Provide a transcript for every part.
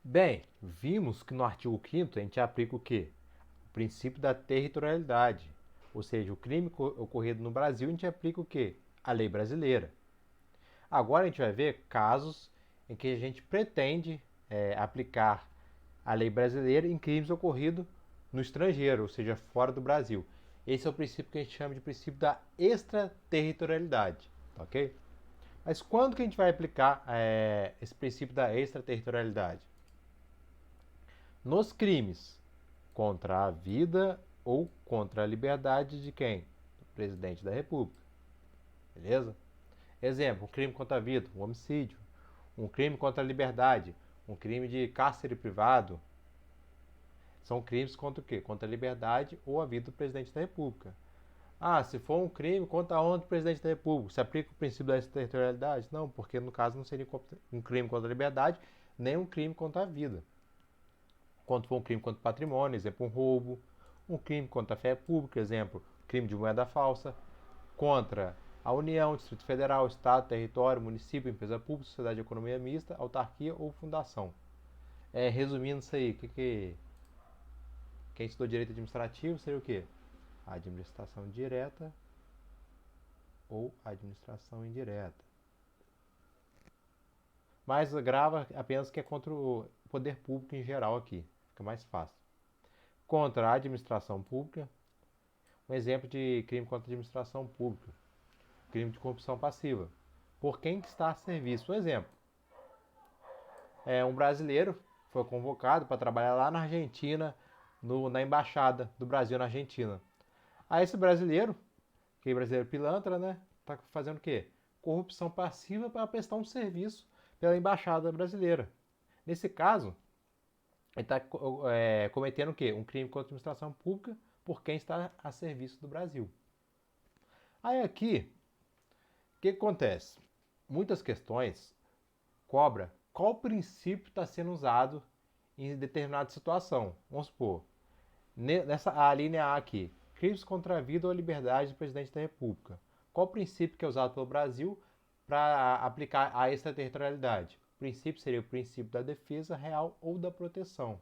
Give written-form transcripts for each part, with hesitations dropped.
Bem, vimos que no artigo 5º a gente aplica o quê? O princípio da territorialidade. Ou seja, o crime ocorrido no Brasil, a gente aplica o quê? A lei brasileira. Agora a gente vai ver casos em que a gente pretende aplicar a lei brasileira em crimes ocorridos no estrangeiro, ou seja, fora do Brasil. Esse é o princípio que a gente chama de princípio da extraterritorialidade, tá ok? Mas quando que a gente vai aplicar esse princípio da extraterritorialidade? Nos crimes contra a vida ou contra a liberdade de quem? Do presidente da República. Beleza? Exemplo, um crime contra a vida, um homicídio. Um crime contra a liberdade, um crime de cárcere privado. São crimes contra o quê? Contra a liberdade ou a vida do presidente da República. Ah, se for um crime contra a honra do presidente da República, se aplica o princípio da extraterritorialidade? Não, porque no caso não seria um crime contra a liberdade, nem um crime contra a vida. Quando for um crime contra o patrimônio, exemplo, um roubo, um crime contra a fé pública, exemplo, crime de moeda falsa, contra a União, Distrito Federal, Estado, território, município, empresa pública, sociedade de economia mista, autarquia ou fundação. Resumindo isso aí, quem estudou direito administrativo seria o quê? A administração direta ou administração indireta. Mas grava apenas que é contra o poder público em geral aqui, fica mais fácil. Contra a administração pública, um exemplo de crime contra a administração pública, crime de corrupção passiva. Por quem está a serviço? Um exemplo, um brasileiro foi convocado para trabalhar lá na Argentina, na embaixada do Brasil na Argentina. Aí esse brasileiro, que é brasileiro pilantra, né, tá fazendo o quê? Corrupção passiva para prestar um serviço pela embaixada brasileira. Nesse caso, ele está cometendo o quê? Um crime contra a administração pública por quem está a serviço do Brasil. Aí aqui, o que acontece? Muitas questões cobra qual princípio está sendo usado em determinada situação. Vamos supor, nessa a linha A aqui, crimes contra a vida ou a liberdade do presidente da República. Qual o princípio que é usado pelo Brasil para aplicar a extraterritorialidade? O princípio seria o princípio da defesa real ou da proteção.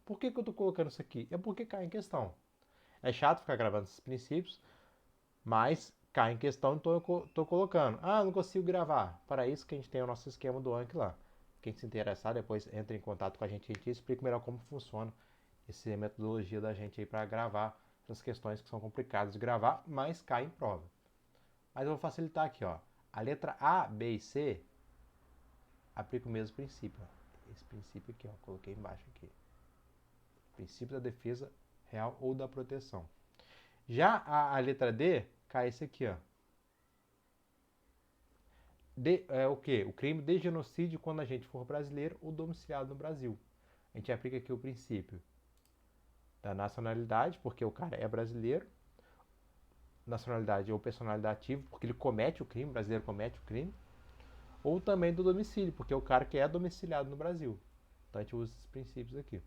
Por que eu estou colocando isso aqui? É porque cai em questão. É chato ficar gravando esses princípios, mas cai em questão, então eu estou colocando. Ah, não consigo gravar. Para isso que a gente tem o nosso esquema do Anki lá. Quem se interessar, depois entra em contato com a gente explica melhor como funciona essa metodologia da gente aí para gravar essas questões que são complicadas de gravar, mas cai em prova. Mas eu vou facilitar aqui, ó. A letra A, B e C aplica o mesmo princípio. Ó. Esse princípio aqui, ó, coloquei embaixo aqui. Princípio da defesa real ou da proteção. Já a letra D cai esse aqui, ó. O que? O crime de genocídio quando a gente for brasileiro ou domiciliado no Brasil. A gente aplica aqui o princípio da nacionalidade, porque o cara é brasileiro, nacionalidade ou personalidade ativa, porque ele comete o crime, o brasileiro comete o crime, ou também do domicílio, porque é o cara que é domiciliado no Brasil. Então a gente usa esses princípios aqui. Vou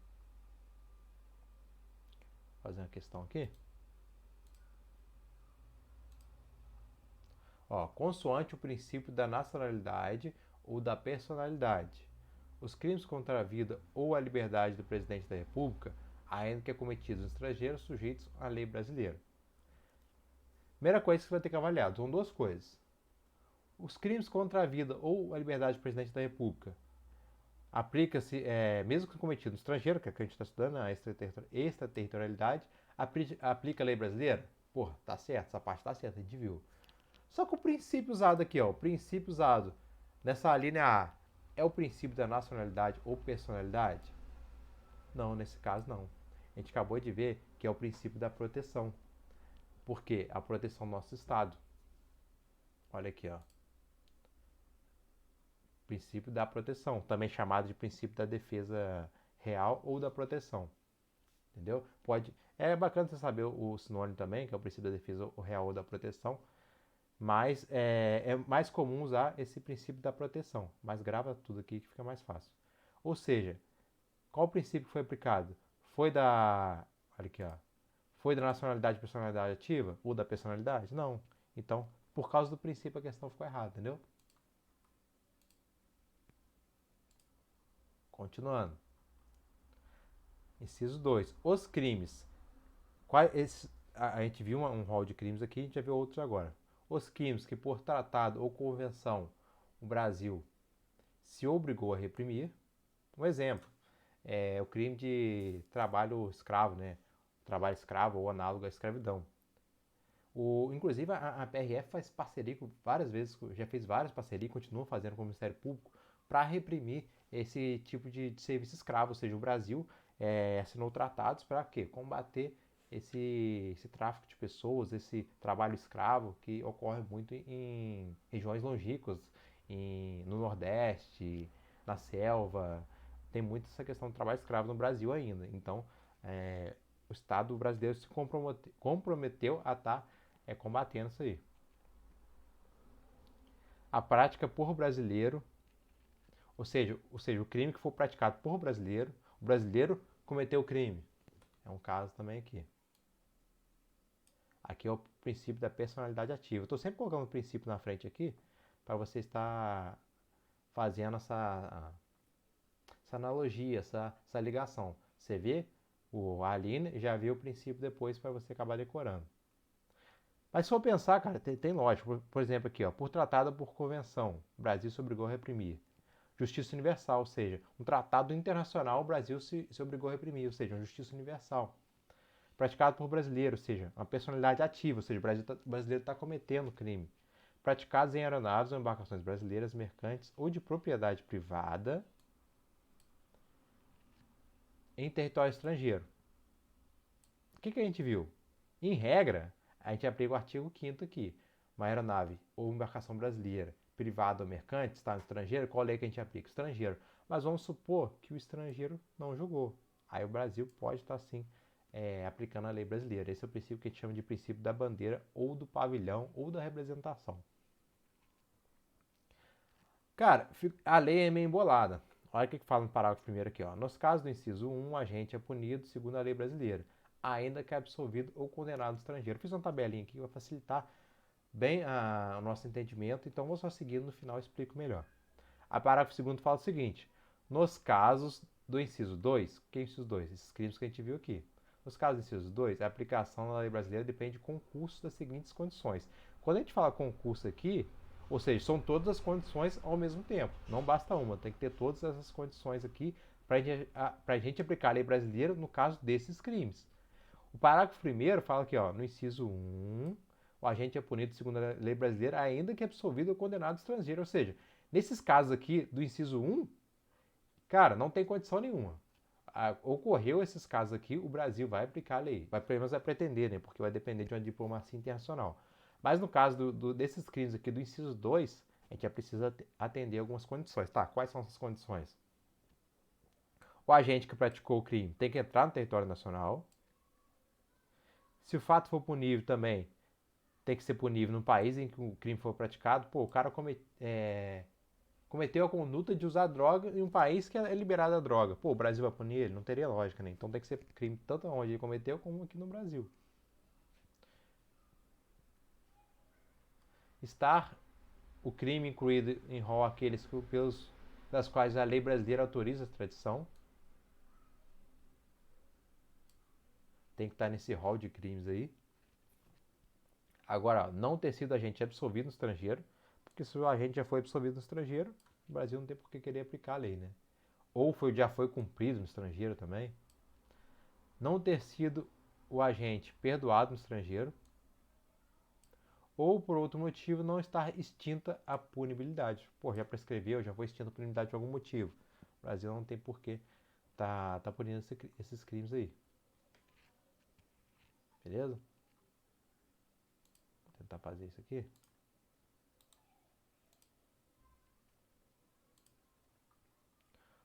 fazer uma questão aqui. Ó, consoante o princípio da nacionalidade ou da personalidade. Os crimes contra a vida ou a liberdade do presidente da República, ainda que cometidos no estrangeiro, sujeitos à lei brasileira. Primeira coisa que você vai ter que avaliar são duas coisas. Os crimes contra a vida ou a liberdade do presidente da República aplica-se, mesmo que cometido no estrangeiro, que é o que a gente está estudando, a extraterritorialidade, aplica a lei brasileira? Porra, tá certo, essa parte tá certa, a gente viu. Só que o princípio usado aqui, ó, o princípio usado nessa linha A é o princípio da nacionalidade ou personalidade? Não, nesse caso não. A gente acabou de ver que é o princípio da proteção. Por quê? A proteção do nosso Estado. Olha aqui, ó. Princípio da proteção, também chamado de princípio da defesa real ou da proteção. Entendeu? É bacana você saber o sinônimo também, que é o princípio da defesa real ou da proteção, mas é mais comum usar esse princípio da proteção. Mas grava tudo aqui que fica mais fácil. Ou seja, qual o princípio que foi aplicado? Foi da. Olha aqui, ó. Foi da nacionalidade e personalidade ativa? Ou da personalidade? Não. Então, por causa do princípio, a questão ficou errada, entendeu? Continuando. Inciso 2. Os crimes. A gente viu um rol de crimes aqui, a gente já viu outros agora. Os crimes que por tratado ou convenção o Brasil se obrigou a reprimir. Um exemplo é o crime de trabalho escravo, né? Trabalho escravo ou análogo à escravidão. Inclusive a PRF faz parceria várias vezes, já fez várias parcerias, continua fazendo com o Ministério Público para reprimir esse tipo de serviço escravo, ou seja, o Brasil assinou tratados para quê? Combater esse tráfico de pessoas, esse trabalho escravo que ocorre muito em regiões longínquas, no Nordeste, na selva. Tem muito essa questão do trabalho escravo no Brasil ainda. Então, o Estado brasileiro se comprometeu a estar combatendo isso aí. A prática por brasileiro, ou seja, o crime que for praticado por brasileiro, o brasileiro cometeu o crime. É um caso também aqui. Aqui é o princípio da personalidade ativa. Estou sempre colocando o princípio na frente aqui para você estar fazendo essa analogia, essa ligação. Você vê o Aline, já viu o princípio depois para você acabar decorando. Mas se for pensar, cara, tem lógica. Por exemplo, aqui, ó, por tratado ou por convenção, o Brasil se obrigou a reprimir. Justiça universal, ou seja, um tratado internacional, o Brasil se obrigou a reprimir, ou seja, uma justiça universal. Praticado por brasileiro, ou seja, uma personalidade ativa, ou seja, o brasileiro está cometendo crime. Praticados em aeronaves ou embarcações brasileiras, mercantes ou de propriedade privada em território estrangeiro. O que a gente viu? Em regra, a gente aplica o artigo 5º aqui. Uma aeronave ou embarcação brasileira, privada ou mercante, está no estrangeiro, qual lei que a gente aplica? Estrangeiro. Mas vamos supor que o estrangeiro não julgou. Aí o Brasil pode estar sim aplicando a lei brasileira. Esse é o princípio que a gente chama de princípio da bandeira ou do pavilhão ou da representação. Cara, a lei é meio embolada. Olha o que fala no parágrafo primeiro aqui. Ó. Nos casos do inciso 1, o agente é punido segundo a lei brasileira, ainda que absolvido ou condenado estrangeiro. Fiz uma tabelinha aqui que vai facilitar bem o nosso entendimento, então vou só seguir no final e explico melhor. A parágrafo segundo fala o seguinte: nos casos do inciso 2, que é o inciso 2? Esses crimes que a gente viu aqui. Nos casos do inciso 2, a aplicação da lei brasileira depende de concurso das seguintes condições. Quando a gente fala concurso aqui, ou seja, são todas as condições ao mesmo tempo. Não basta uma, tem que ter todas essas condições aqui para a gente aplicar a lei brasileira no caso desses crimes. O parágrafo primeiro fala aqui, ó, no inciso 1, o agente é punido segundo a lei brasileira, ainda que absolvido ou condenado estrangeiro. Ou seja, nesses casos aqui do inciso 1, cara, não tem condição nenhuma. Ocorreu esses casos aqui, o Brasil vai aplicar a lei. Pelo menos vai pretender, né? Porque vai depender de uma diplomacia internacional. Mas no caso desses crimes aqui do inciso 2, a gente já precisa atender algumas condições. Tá, quais são essas condições? O agente que praticou o crime tem que entrar no território nacional. Se o fato for punível também, tem que ser punível no país em que o crime for praticado. Pô, o cara cometeu a conduta de usar droga em um país que é liberada a droga. Pô, o Brasil vai punir ele? Não teria lógica, né? Então tem que ser crime tanto onde ele cometeu como aqui no Brasil. Estar o crime incluído em rol aqueles das quais a lei brasileira autoriza a extradição. Tem que estar nesse rol de crimes aí. Agora, ó, não ter sido agente absolvido no estrangeiro, porque se o agente já foi absolvido no estrangeiro, o Brasil não tem por que querer aplicar a lei, né? Ou já foi cumprido no estrangeiro também. Não ter sido o agente perdoado no estrangeiro, ou por outro motivo não estar extinta a punibilidade. Pô, já prescreveu, já foi extinta a punibilidade por algum motivo. O Brasil não tem por que tá punindo esses crimes aí. Beleza? Vou tentar fazer isso aqui.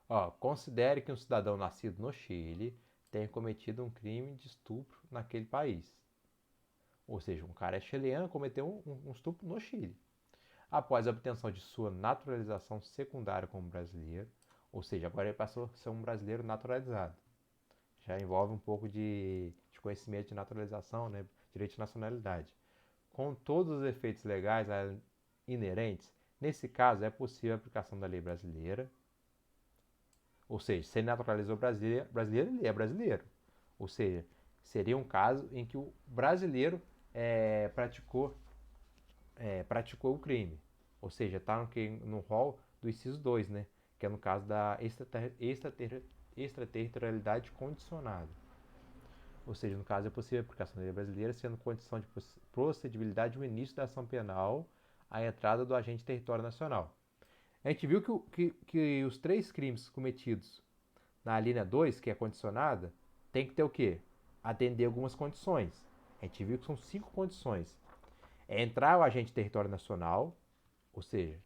Ó, considere que um cidadão nascido no Chile tenha cometido um crime de estupro naquele país. Ou seja, um cara é chileno, cometeu um estupro no Chile. Após a obtenção de sua naturalização secundária como brasileiro, ou seja, agora ele passou a ser um brasileiro naturalizado. Já envolve um pouco de conhecimento de naturalização, né? Direito de nacionalidade. Com todos os efeitos legais inerentes, nesse caso é possível a aplicação da lei brasileira, Ou seja, se ele naturalizou brasileiro, ele é brasileiro. Ou seja, seria um caso em que o brasileiro praticou o crime. Ou seja, está no rol do inciso 2, né? Que é no caso da extraterritorialidade condicionada. Ou seja, no caso é possível a aplicação da lei brasileira, sendo condição de procedibilidade o início da ação penal a entrada do agente em território nacional. A gente viu que os 3 crimes cometidos na linha 2, que é condicionada, tem que ter o quê? Atender algumas condições. A gente viu que são 5 condições. É entrar o agente em território nacional, ou seja,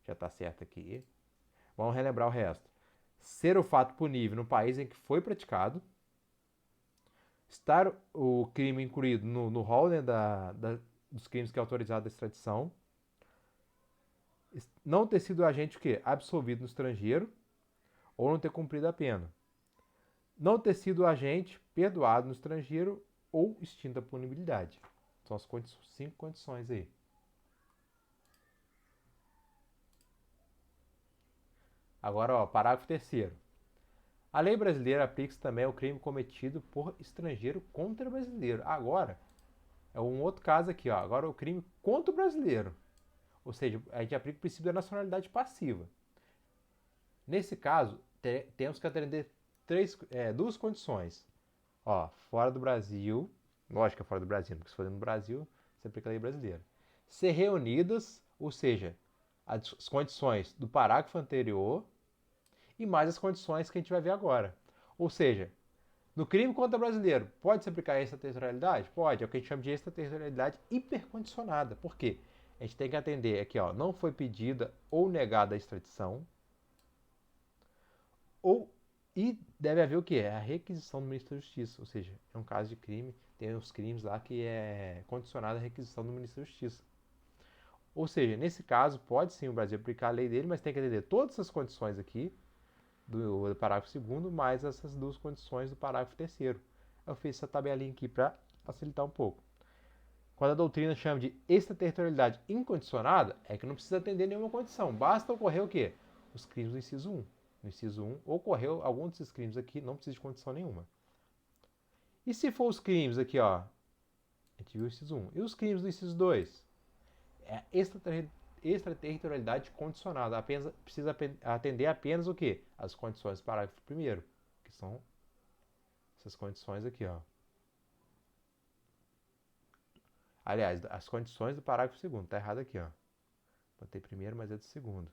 já está certo aqui. Vamos relembrar o resto. Ser o fato punível no país em que foi praticado. Estar o crime incluído no rol, né, dos crimes que é autorizado a extradição. Não ter sido agente o quê? Absolvido no estrangeiro ou não ter cumprido a pena. Não ter sido agente perdoado no estrangeiro ou extinta a punibilidade. São as 5 condições aí. Agora, ó, parágrafo 3º. A lei brasileira aplica-se também ao crime cometido por estrangeiro contra brasileiro. Agora, é um outro caso aqui, ó. Agora, o crime contra o brasileiro. Ou seja, a gente aplica o princípio da nacionalidade passiva. Nesse caso, temos que atender 2 condições. Ó, fora do Brasil, lógico que é fora do Brasil, porque se for no Brasil, você aplica a lei brasileira. Ser reunidas, ou seja, as condições do parágrafo anterior e mais as condições que a gente vai ver agora. Ou seja, no crime contra brasileiro, pode se aplicar extraterritorialidade? Pode, é o que a gente chama de extraterritorialidade hipercondicionada. Por quê? A gente tem que atender aqui, ó, não foi pedida ou negada a extradição, e deve haver o quê? A requisição do Ministro da Justiça, ou seja, é um caso de crime, tem os crimes lá que é condicionado à requisição do Ministro da Justiça. Ou seja, nesse caso, pode sim o Brasil aplicar a lei dele, mas tem que atender todas essas condições aqui, do parágrafo 2º, mais essas 2 condições do parágrafo 3º. Eu fiz essa tabelinha aqui para facilitar um pouco. Quando a doutrina chama de extraterritorialidade incondicionada, é que não precisa atender nenhuma condição. Basta ocorrer o quê? Os crimes do inciso 1. No inciso 1, ocorreu algum desses crimes aqui, não precisa de condição nenhuma. E se for os crimes aqui, ó, a gente viu o inciso 1. E os crimes do inciso 2? É extraterritorialidade condicionada. Precisa atender apenas o quê? As condições do parágrafo 1º, que são essas condições aqui, ó. Aliás, as condições do parágrafo 2º. Tá errado aqui, ó. Botei primeiro, mas é do 2º.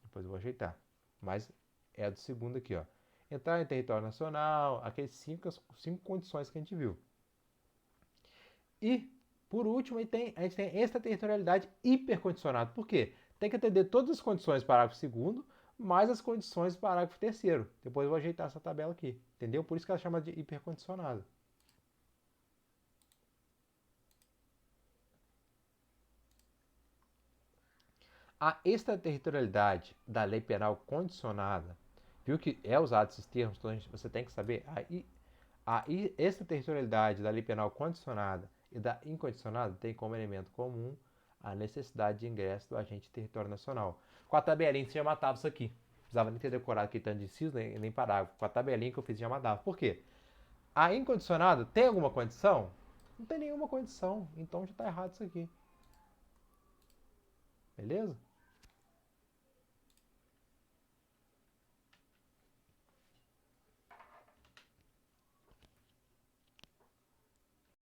Depois eu vou ajeitar. Mas é a do 2º aqui, ó. Entrar em território nacional, aqueles 5 condições que a gente viu. E, por último, a gente tem extraterritorialidade hipercondicionada. Por quê? Tem que atender todas as condições do parágrafo 2º, mais as condições do parágrafo 3º. Depois eu vou ajeitar essa tabela aqui. Entendeu? Por isso que ela chama de hipercondicionada. A extraterritorialidade da lei penal condicionada, viu que é usado esses termos, então você tem que saber, a extraterritorialidade da lei penal condicionada e da incondicionada tem como elemento comum a necessidade de ingresso do agente em território nacional. Com a tabelinha você já matava isso aqui. Não precisava nem ter decorado aqui tanto de inciso, nem parágrafo. Com a tabelinha que eu fiz já matava. Por quê? A incondicionada tem alguma condição? Não tem nenhuma condição, então já está errado isso aqui. Beleza?